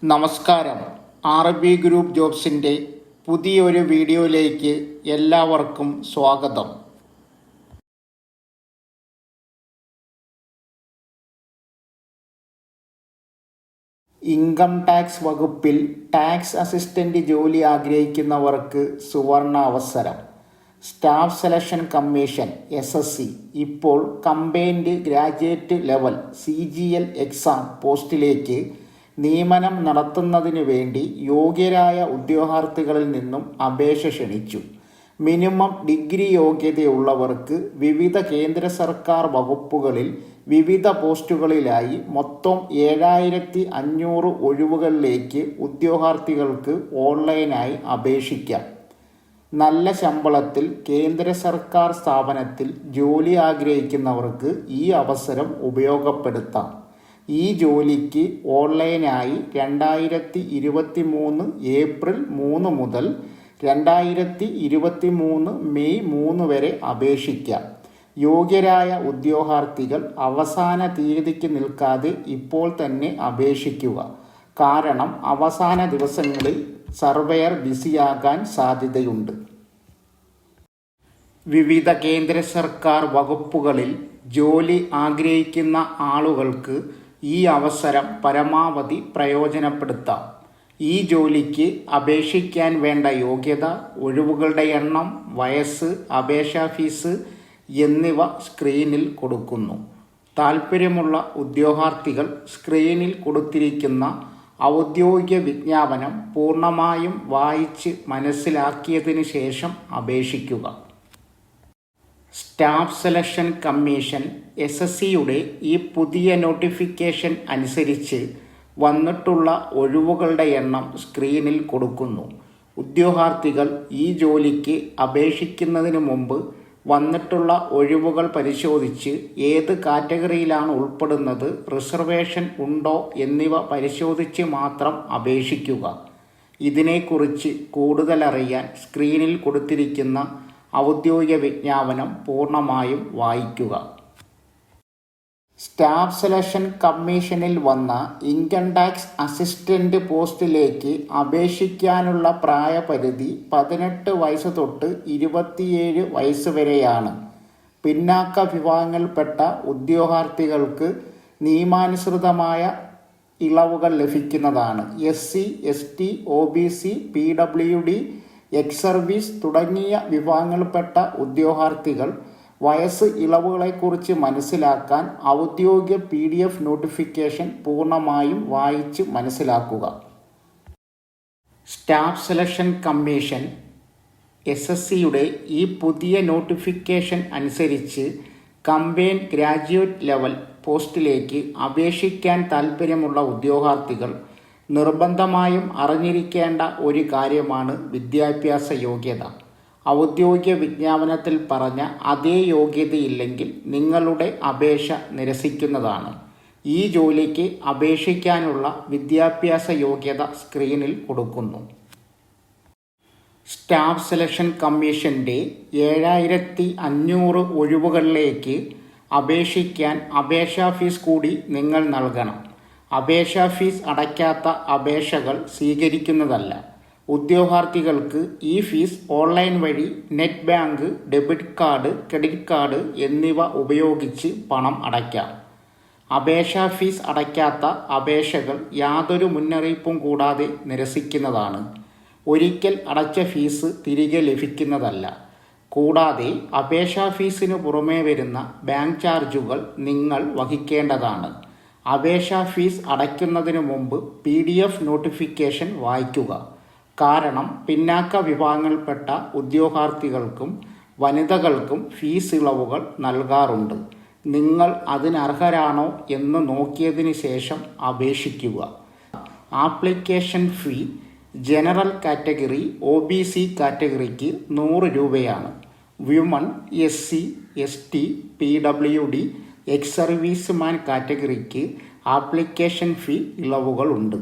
നമസ്കാരം. RB group ജോബ്സിൻ്റെ പുതിയൊരു വീഡിയോയിലേക്ക് എല്ലാവർക്കും സ്വാഗതം. ഇൻകം ടാക്സ് വകുപ്പിൽ ടാക്സ് അസിസ്റ്റൻ്റ് ജോലി ആഗ്രഹിക്കുന്നവർക്ക് സുവർണ അവസരം. സ്റ്റാഫ് സെലക്ഷൻ കമ്മീഷൻ (SSC) ഇപ്പോൾ combined graduate level CGL exam പോസ്റ്റിലേക്ക് നിയമനം നടത്തുന്നതിനു വേണ്ടി യോഗ്യരായ ഉദ്യോഗാർത്ഥികളിൽ നിന്നും അപേക്ഷ ക്ഷണിച്ചു. മിനിമം ഡിഗ്രി യോഗ്യതയുള്ളവർക്ക് വിവിധ കേന്ദ്ര സർക്കാർ വകുപ്പുകളിൽ വിവിധ പോസ്റ്റുകളിലായി മൊത്തം 7500 ഒഴിവുകളിലേക്ക് ഉദ്യോഗാർത്ഥികൾക്ക് ഓൺലൈനായി അപേക്ഷിക്കാം. നല്ല ശമ്പളത്തിൽ കേന്ദ്ര സർക്കാർ സ്ഥാപനത്തിൽ ജോലി ആഗ്രഹിക്കുന്നവർക്ക് ഈ അവസരം ഉപയോഗപ്പെടുത്താം. ഈ ജോലിക്ക് ഓൺലൈനായി 2023 ഏപ്രിൽ 3 മുതൽ 2023 മെയ് 3 വരെ അപേക്ഷിക്കാം. യോഗ്യരായ ഉദ്യോഗാർത്ഥികൾ അവസാന തീയതിക്ക് നിൽക്കാതെ ഇപ്പോൾ തന്നെ അപേക്ഷിക്കുക. കാരണം അവസാന ദിവസങ്ങളിൽ സർവേയർ ബിസിയാകാൻ സാധ്യതയുണ്ട്. വിവിധ കേന്ദ്ര സർക്കാർ വകുപ്പുകളിൽ ജോലി ആഗ്രഹിക്കുന്ന ആളുകൾക്ക് ഈ അവസരം പരമാവധി പ്രയോജനപ്പെടുത്താം. ഈ ജോലിക്ക് അപേക്ഷിക്കാൻ വേണ്ട യോഗ്യത, ഒഴിവുകളുടെ എണ്ണം, വയസ്സ്, അപേക്ഷാ ഫീസ് എന്നിവ സ്ക്രീനിൽ കൊടുക്കുന്നു. താൽപ്പര്യമുള്ള ഉദ്യോഗാർത്ഥികൾ സ്ക്രീനിൽ കൊടുത്തിരിക്കുന്ന ഔദ്യോഗിക വിജ്ഞാപനം പൂർണ്ണമായും വായിച്ച് മനസ്സിലാക്കിയതിന് ശേഷം അപേക്ഷിക്കുക. സ്റ്റാഫ് സെലക്ഷൻ കമ്മീഷൻ SSCയുടെ ഈ പുതിയ നോട്ടിഫിക്കേഷൻ അനുസരിച്ച് വന്നിട്ടുള്ള ഒഴിവുകളുടെ എണ്ണം സ്ക്രീനിൽ കൊടുക്കുന്നു. ഉദ്യോഗാർത്ഥികൾ ഈ ജോലിക്ക് അപേക്ഷിക്കുന്നതിന് മുമ്പ് വന്നിട്ടുള്ള ഒഴിവുകൾ പരിശോധിച്ച് ഏത് കാറ്റഗറിയിലാണ് ഉൾപ്പെടുന്നത്, റിസർവേഷൻ ഉണ്ടോ എന്നിവ പരിശോധിച്ച് മാത്രം അപേക്ഷിക്കുക. ഇതിനെക്കുറിച്ച് കൂടുതലറിയാൻ സ്ക്രീനിൽ കൊടുത്തിരിക്കുന്ന ഔദ്യോഗിക വിജ്ഞാപനം പൂർണ്ണമായും വായിക്കുക. സ്റ്റാഫ് സെലക്ഷൻ കമ്മീഷനിൽ വന്ന ഇൻകം ടാക്സ് അസിസ്റ്റൻ്റ് പോസ്റ്റിലേക്ക് അപേക്ഷിക്കാനുള്ള പ്രായപരിധി 18 വയസ്സ് തൊട്ട് 27 വയസ്സ് വരെയാണ്. പിന്നാക്ക വിഭാഗങ്ങളിൽപ്പെട്ട ഉദ്യോഗാർത്ഥികൾക്ക് നിയമാനുസൃതമായ ഇളവുകൾ ലഭിക്കുന്നതാണ്. SC, ST, OBC, PWD, ex service തുടങ്ങിയ വിഭാഗങ്ങളിൽപ്പെട്ട ഉദ്യോഗാർത്ഥികൾ വയസ്സ് ഇളവുകളെക്കുറിച്ച് മനസ്സിലാക്കാൻ ഔദ്യോഗിക PDF നോട്ടിഫിക്കേഷൻ പൂർണ്ണമായും വായിച്ച് മനസ്സിലാക്കുക. സ്റ്റാഫ് സെലക്ഷൻ കമ്മീഷൻ SSCയുടെ ഈ പുതിയ നോട്ടിഫിക്കേഷൻ അനുസരിച്ച് കമ്പൈൻഡ് ഗ്രാജുവേറ്റ് ലെവൽ പോസ്റ്റിലേക്ക് അപേക്ഷിക്കാൻ താൽപ്പര്യമുള്ള ഉദ്യോഗാർത്ഥികൾ നിർബന്ധമായും അറിഞ്ഞിരിക്കേണ്ട ഒരു കാര്യമാണ് വിദ്യാഭ്യാസ യോഗ്യത. ഔദ്യോഗിക വിജ്ഞാപനത്തിൽ പറഞ്ഞ അതേ യോഗ്യതയില്ലെങ്കിൽ നിങ്ങളുടെ അപേക്ഷ നിരസിക്കുന്നതാണ്. ഈ ജോലിക്ക് അപേക്ഷിക്കാനുള്ള വിദ്യാഭ്യാസ യോഗ്യത സ്ക്രീനിൽ കൊടുക്കുന്നു. സ്റ്റാഫ് സെലക്ഷൻ കമ്മീഷൻ്റെ 7500 ഒഴിവുകളിലേക്ക് അപേക്ഷിക്കാൻ അപേക്ഷാ ഫീസ് കൂടി നിങ്ങൾ നൽകണം. അപേക്ഷാ ഫീസ് അടയ്ക്കാത്ത അപേക്ഷകൾ സ്വീകരിക്കുന്നതല്ല. ഉദ്യോഗാർത്ഥികൾക്ക് ഈ ഫീസ് ഓൺലൈൻ വഴി net bank, debit card, credit card എന്നിവ ഉപയോഗിച്ച് പണം അടയ്ക്കാം. അപേക്ഷാ ഫീസ് അടയ്ക്കാത്ത അപേക്ഷകൾ യാതൊരു മുന്നറിയിപ്പും കൂടാതെ നിരസിക്കുന്നതാണ്. ഒരിക്കൽ അടച്ച ഫീസ് തിരികെ ലഭിക്കുന്നതല്ല. കൂടാതെ അപേക്ഷാ ഫീസിന് പുറമേ വരുന്ന ബാങ്ക് ചാർജുകൾ നിങ്ങൾ വഹിക്കേണ്ടതാണ്. അപേക്ഷാ ഫീസ് അടയ്ക്കുന്നതിന് മുമ്പ് PDF നോട്ടിഫിക്കേഷൻ വായിക്കുക. കാരണം പിന്നാക്ക വിഭാഗങ്ങളിൽപ്പെട്ട ഉദ്യോഗാർത്ഥികൾക്കും വനിതകൾക്കും ഫീസ് ഇളവുകൾ നൽകാറുണ്ട്. നിങ്ങൾ അതിനർഹരാണോ എന്ന് നോക്കിയതിന് ശേഷം അപേക്ഷിക്കുക. Application fee general category, OBC കാറ്റഗറിക്ക് 100 രൂപയാണ്. Women, SC, ST, PWD, ex serviceman കാറ്റഗറിക്ക് ആപ്ലിക്കേഷൻ ഫീ ഇളവുകളുണ്ട്.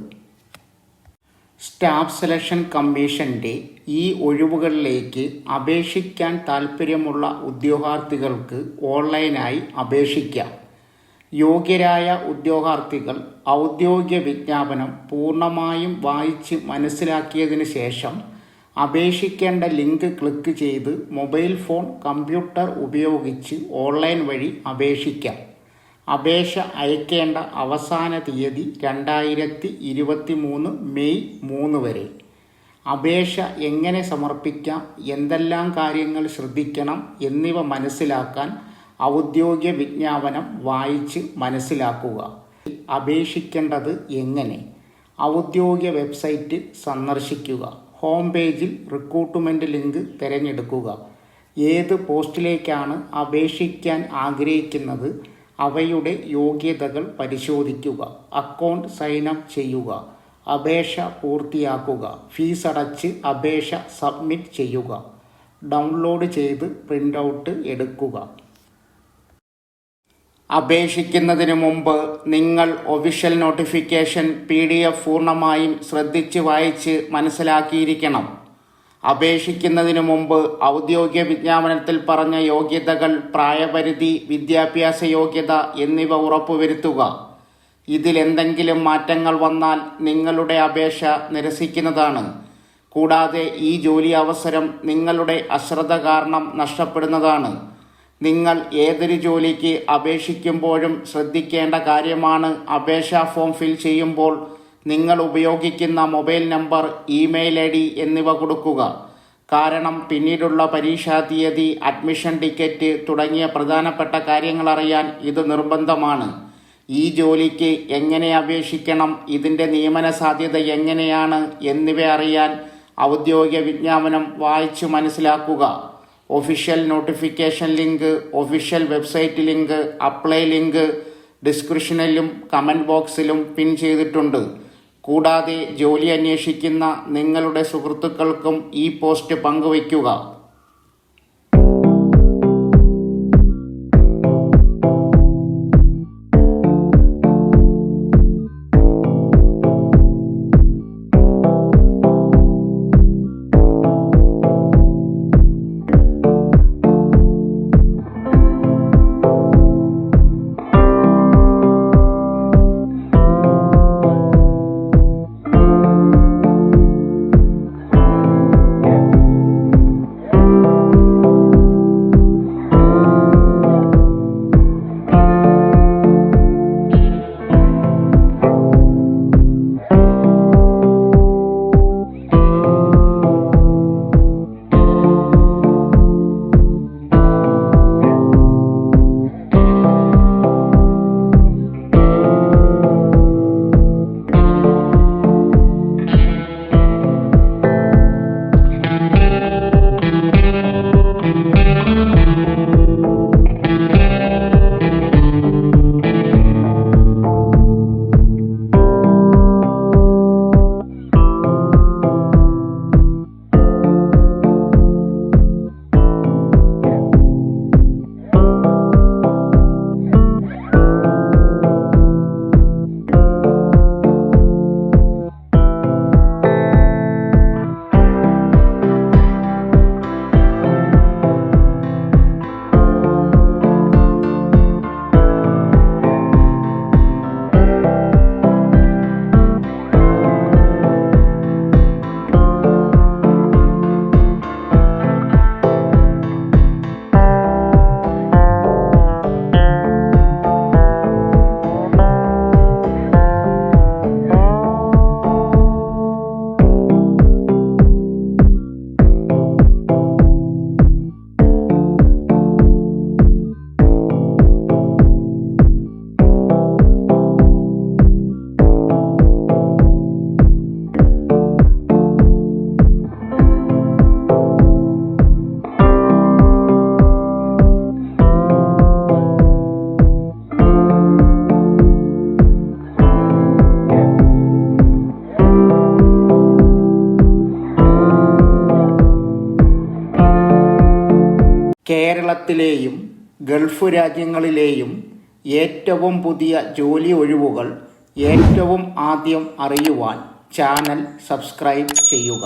സ്റ്റാഫ് സെലക്ഷൻ കമ്മീഷൻ്റെ ഈ ഒഴിവുകളിലേക്ക് അപേക്ഷിക്കാൻ താൽപ്പര്യമുള്ള ഉദ്യോഗാർത്ഥികൾക്ക് ഓൺലൈനായി അപേക്ഷിക്കാം. യോഗ്യരായ ഉദ്യോഗാർത്ഥികൾ ഔദ്യോഗിക വിജ്ഞാപനം പൂർണ്ണമായും വായിച്ച് മനസ്സിലാക്കിയതിന് ശേഷം അപേക്ഷിക്കേണ്ട ലിങ്ക് ക്ലിക്ക് ചെയ്ത് മൊബൈൽ ഫോൺ, കമ്പ്യൂട്ടർ ഉപയോഗിച്ച് ഓൺലൈൻ വഴി അപേക്ഷിക്കാം. അപേക്ഷ അയക്കേണ്ട അവസാന തീയതി 2023 മെയ് 3 വരെ. അപേക്ഷ എങ്ങനെ സമർപ്പിക്കാം, എന്തെല്ലാം കാര്യങ്ങൾ ശ്രദ്ധിക്കണം എന്നിവ മനസ്സിലാക്കാൻ ഔദ്യോഗിക വിജ്ഞാപനം വായിച്ച് മനസ്സിലാക്കുക. അപേക്ഷിക്കേണ്ടത് എങ്ങനെ? ഔദ്യോഗിക വെബ്സൈറ്റ് സന്ദർശിക്കുക. ഹോം പേജിൽ റിക്രൂട്ട്മെൻറ്റ് ലിങ്ക് തിരഞ്ഞെടുക്കുക. ഏത് പോസ്റ്റിലേക്കാണ് അപേക്ഷിക്കാൻ ആഗ്രഹിക്കുന്നത് അവയുടെ യോഗ്യതകൾ പരിശോധിക്കുക. അക്കൗണ്ട് സൈൻ അപ്പ് ചെയ്യുക. അപേക്ഷ പൂർത്തിയാക്കുക. ഫീസ് അടച്ച് അപേക്ഷ സബ്മിറ്റ് ചെയ്യുക. ഡൗൺലോഡ് ചെയ്ത് പ്രിൻ്റ് ഔട്ട് എടുക്കുക. അപേക്ഷിക്കുന്നതിന് മുമ്പ് നിങ്ങൾ ഒഫീഷ്യൽ നോട്ടിഫിക്കേഷൻ PDF പൂർണ്ണമായും ശ്രദ്ധിച്ച് വായിച്ച് മനസ്സിലാക്കിയിരിക്കണം. അപേക്ഷിക്കുന്നതിന് മുമ്പ് ഔദ്യോഗിക വിജ്ഞാപനത്തിൽ പറഞ്ഞ യോഗ്യതകൾ, പ്രായപരിധി, വിദ്യാഭ്യാസ യോഗ്യത എന്നിവ ഉറപ്പുവരുത്തുക. ഇതിലെന്തെങ്കിലും മാറ്റങ്ങൾ വന്നാൽ നിങ്ങളുടെ അപേക്ഷ നിരസിക്കുന്നതാണ്. കൂടാതെ ഈ ജോലി അവസരം നിങ്ങളുടെ അശ്രദ്ധ കാരണം നഷ്ടപ്പെടുന്നതാണ്. നിങ്ങൾ ഏതൊരു ജോലിക്ക് അപേക്ഷിക്കുമ്പോഴും ശ്രദ്ധിക്കേണ്ട കാര്യമാണ് അപേക്ഷാ ഫോം ഫിൽ ചെയ്യുമ്പോൾ നിങ്ങൾ ഉപയോഗിക്കുന്ന മൊബൈൽ നമ്പർ, ഇമെയിൽ ID എന്നിവ കൊടുക്കുക. കാരണം പിന്നീടുള്ള പരീക്ഷാ തീയതി, അഡ്മിഷൻ ടിക്കറ്റ് തുടങ്ങിയ പ്രധാനപ്പെട്ട കാര്യങ്ങൾ അറിയാൻ ഇത് നിർബന്ധമാണ്. ഈ ജോലിക്ക് എങ്ങനെ അപേക്ഷിക്കണം, ഇതിൻ്റെ നിയമന സാധ്യത എങ്ങനെയാണ് എന്നിവ അറിയാൻ ഔദ്യോഗിക വിജ്ഞാപനം വായിച്ചു മനസ്സിലാക്കുക. Official notification link, official website link, apply link ഡിസ്ക്രിപ്ഷനിലും കമൻറ്റ് ബോക്സിലും പിൻ ചെയ്തിട്ടുണ്ട്. കൂടാതെ ജോലി അന്വേഷിക്കുന്ന നിങ്ങളുടെ സുഹൃത്തുക്കൾക്കും ഈ പോസ്റ്റ് പങ്കുവയ്ക്കുക. കേരളത്തിലെയും ഗൾഫ് രാജ്യങ്ങളിലെയും ഏറ്റവും പുതിയ ജോലി ഒഴിവുകൾ ഏറ്റവും ആദ്യം അറിയുവാൻ ചാനൽ സബ്സ്ക്രൈബ് ചെയ്യുക.